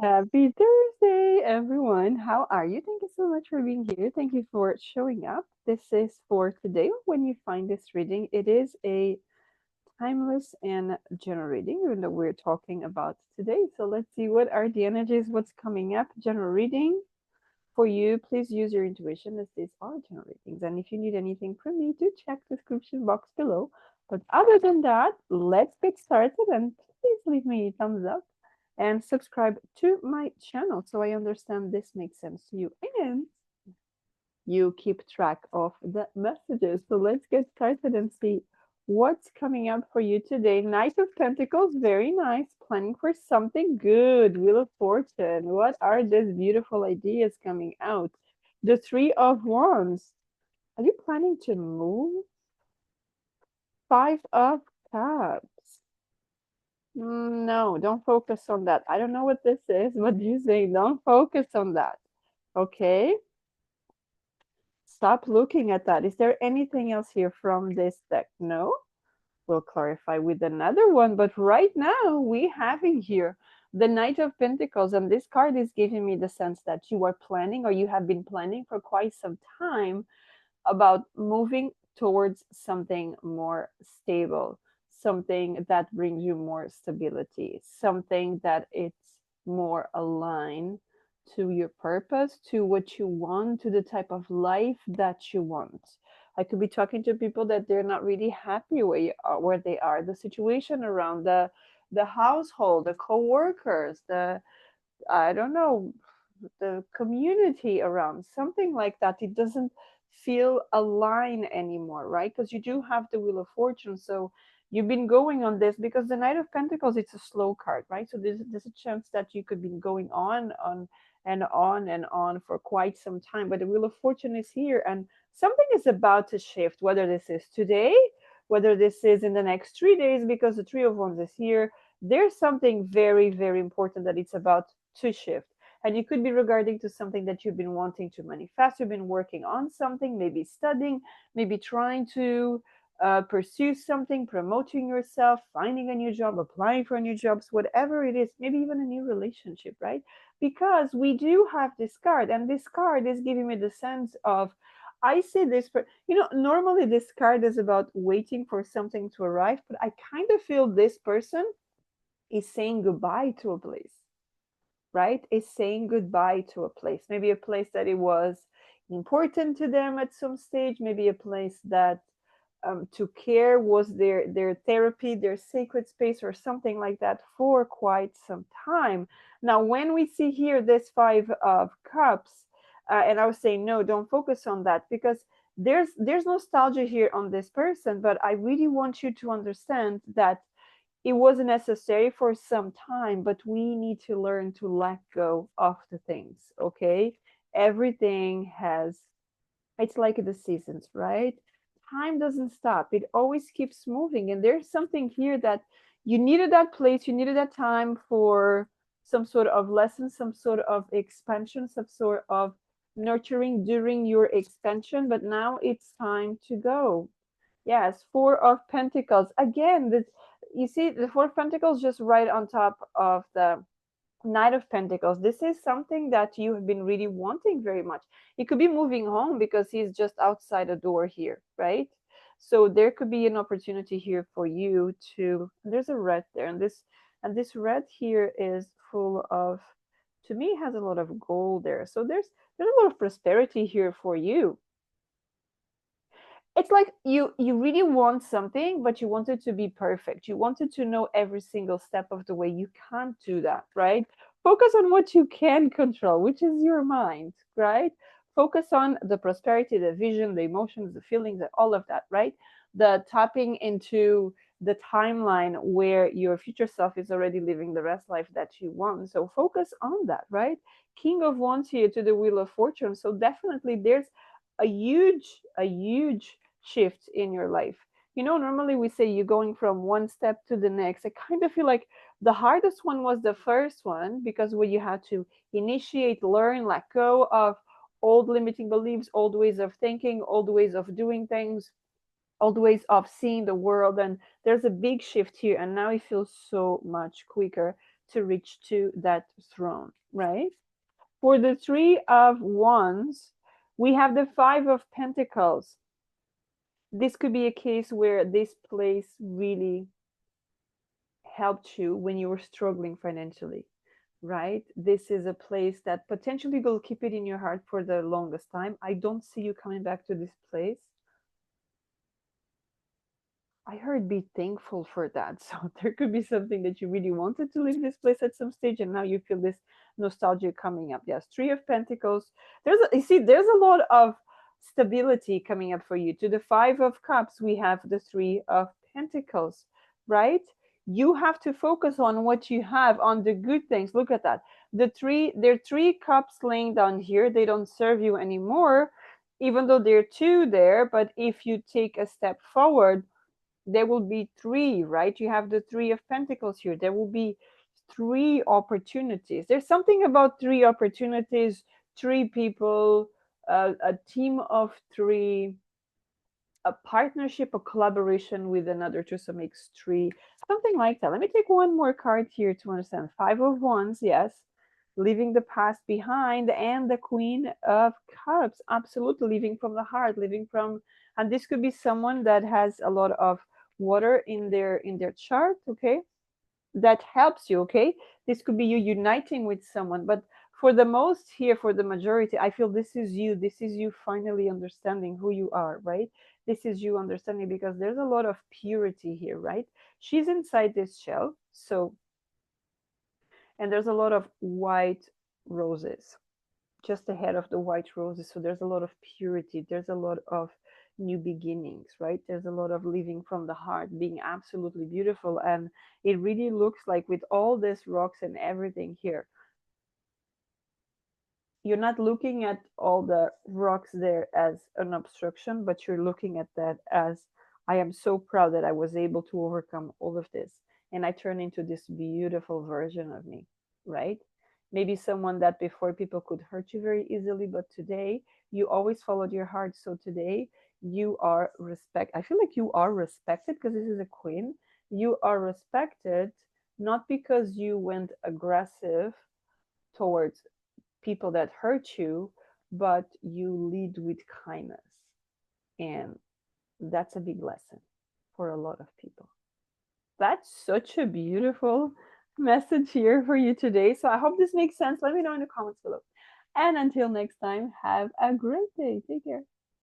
Happy Thursday, everyone. How are you? Thank you so much for being here. Thank you for showing up. This is for today. When you find this reading, it is a timeless and general reading, even though we're talking about today. So let's see what are the energies, what's coming up. General reading for you. Please use your intuition as these are general readings. And if you need anything from me, do check the description box below. But other than that, let's get started and please leave me a thumbs up and subscribe to my channel so I understand this makes sense to you and you keep track of the messages. So let's get started and see what's coming up for you today. Knight of Pentacles, very nice. Planning for something good. Wheel of Fortune. What are these beautiful ideas coming out? The Three of Wands. Are you planning to move? Five of Cups. No, don't focus on that. I don't know what this is, but you say don't focus on that. Okay? Stop looking at that. Is there anything else here from this deck? No? We'll clarify with another one. But right now, we have in here the Knight of Pentacles. And this card is giving me the sense that you are planning or you have been planning for quite some time about moving towards something more stable, something that brings you more stability, something that it's more aligned to your purpose, to what you want, to the type of life that you want. I could be talking to people that they're not really happy where they are, the situation around the household, the co-workers, the I don't know, the community around, something like that. It doesn't feel aligned anymore, right? Because you do have the Wheel of Fortune. So you've been going on this because the Knight of Pentacles, it's a slow card, right? So there's a chance that you could be going on and on and on for quite some time. But the Wheel of Fortune is here and something is about to shift, whether this is today, whether this is in the next 3 days, because the Three of Wands is here. There's something very, very important that it's about to shift. And it could be regarding to something that you've been wanting to manifest. You've been working on something, maybe studying, maybe trying to pursue something, promoting yourself, finding a new job, applying for new jobs, whatever it is, maybe even a new relationship, right? Because we do have this card, and this card is giving me the sense of I see this, but normally this card is about waiting for something to arrive, but I kind of feel this person is saying goodbye to a place, right? Is saying goodbye to a place, maybe a place that it was important to them at some stage, maybe a place that to care was their therapy, their sacred space, or something like that for quite some time. Now, when we see here this Five of Cups, and I was saying no, don't focus on that because there's nostalgia here on this person, but I really want you to understand that it was necessary for some time, but we need to learn to let go of the things, okay? Everything has, it's like the seasons, right? Time doesn't stop, it always keeps moving. And there's something here that you needed that place, you needed that time for some sort of lesson, some sort of expansion, some sort of nurturing during your expansion, but now it's time to go. Yes, Four of Pentacles. Again, this you see the Four of Pentacles just right on top of the Knight of Pentacles. This is something that you have been really wanting very much. It could be moving home because he's just outside the door here, right? So there could be an opportunity here for you to. There's a red there, and this red here is full of. To me, has a lot of gold there. So there's a lot of prosperity here for you. It's like you really want something, but you want it to be perfect. You wanted to know every single step of the way. You can't do that, right? Focus on what you can control, which is your mind, right? Focus on the prosperity, the vision, the emotions, the feelings, all of that, right? The tapping into the timeline where your future self is already living the rest life that you want. So focus on that, right? King of Wands here to the Wheel of Fortune. So definitely there's a huge shift in your life. Normally we say you're going from one step to the next. I kind of feel like the hardest one was the first one because when you had to initiate, learn, let go of old limiting beliefs, old ways of thinking, old ways of doing things, old ways of seeing the world. And there's a big shift here, and now it feels so much quicker, to reach to that throne, right? For the Three of Wands, we have the Five of Pentacles. This could be a case where this place really helped you when you were struggling financially, right? This is a place that potentially will keep it in your heart for the longest time. I don't see you coming back to this place. I heard be thankful for that. So there could be something that you really wanted to leave this place at some stage, and now you feel this nostalgia coming up. Yes, Three of Pentacles. You see, there's a lot of stability coming up for you. To the Five of Cups, we have the Three of Pentacles, right? You have to focus on what you have, on the good things. Look at that. There are three cups laying down here. They don't serve you anymore, even though there are two there. But if you take a step forward, there will be three, right? You have the Three of Pentacles here. There will be three opportunities. There's something about three opportunities, three people, a team of three, a partnership, a collaboration with another two, so makes three, something like that. Let me take one more card here to understand. Five of Wands, yes. Leaving the past behind, and the Queen of Cups, absolutely living from the heart, living from, and this could be someone that has a lot of water in their chart, okay, that helps you, okay. This could be you uniting with someone, but for the most here, for the majority, I feel this is you finally understanding who you are, right? This is you understanding, because there's a lot of purity here, right? She's inside this shell, so, and there's a lot of white roses just ahead of the white roses. So there's a lot of purity, there's a lot of new beginnings, right? There's a lot of living from the heart, being absolutely beautiful. And it really looks like, with all these rocks and everything here, you're not looking at all the rocks there as an obstruction, but you're looking at that as, I am so proud that I was able to overcome all of this. And I turn into this beautiful version of me, right? Maybe someone that before people could hurt you very easily, but today you always followed your heart. So today you are respect. I feel like you are respected, because this is a queen. You are respected not because you went aggressive towards people that hurt you, but you lead with kindness. And that's a big lesson for a lot of people. That's such a beautiful message here for you today. So I hope this makes sense. Let me know in the comments below. And until next time, have a great day. Take care.